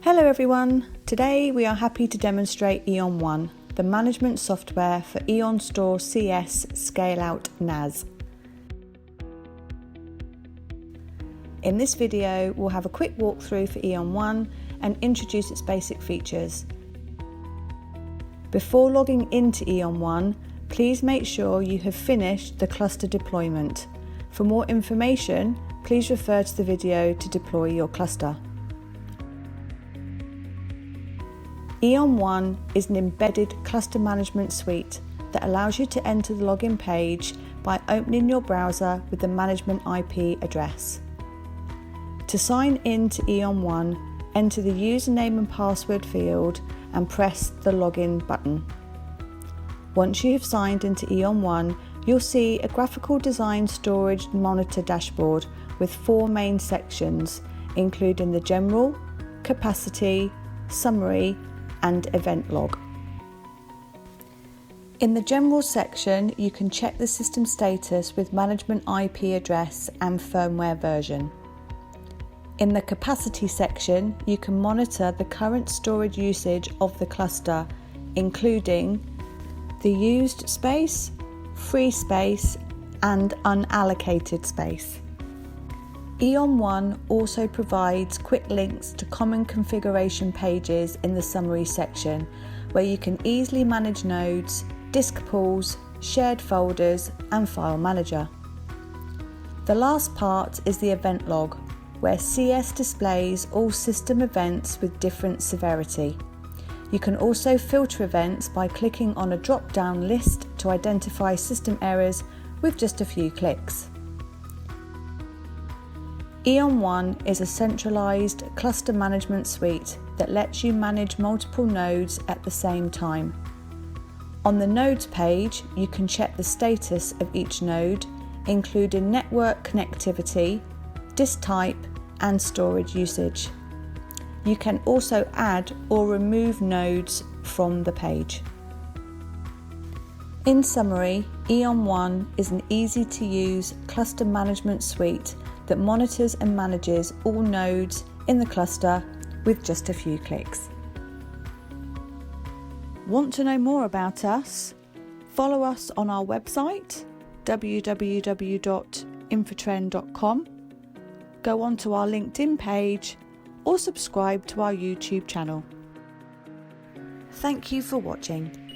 Hello everyone, today we are happy to demonstrate EonOne, the management software for Eon Store CS Scale-Out NAS. In this video we'll have a quick walkthrough for EonOne and introduce its basic features. Before logging into EonOne, please make sure you have finished the cluster deployment. For more information, please refer to the video to deploy your cluster. EonOne is an embedded cluster management suite that allows you to enter the login page by opening your browser with the management IP address. To sign in to EonOne, enter the username and password field and press the login button. Once you have signed into EonOne, you'll see a graphical design storage monitor dashboard with four main sections, including the general, capacity, summary, and event log. In the general section, you can check the system status with management IP address and firmware version. In the capacity section, you can monitor the current storage usage of the cluster, including the used space, free space, and unallocated space. EonOne also provides quick links to common configuration pages in the summary section, where you can easily manage nodes, disk pools, shared folders, and file manager. The last part is the event log, where CS displays all system events with different severity. You can also filter events by clicking on a drop-down list to identify system errors with just a few clicks. EonOne is a centralized cluster management suite that lets you manage multiple nodes at the same time. On the Nodes page, you can check the status of each node, including network connectivity, disk type, and storage usage. You can also add or remove nodes from the page. In summary, EonOne is an easy-to-use cluster management suite that monitors and manages all nodes in the cluster with just a few clicks. Want to know more about us? Follow us on our website www.infortrend.com, go onto our LinkedIn page, or subscribe to our YouTube channel. Thank you for watching.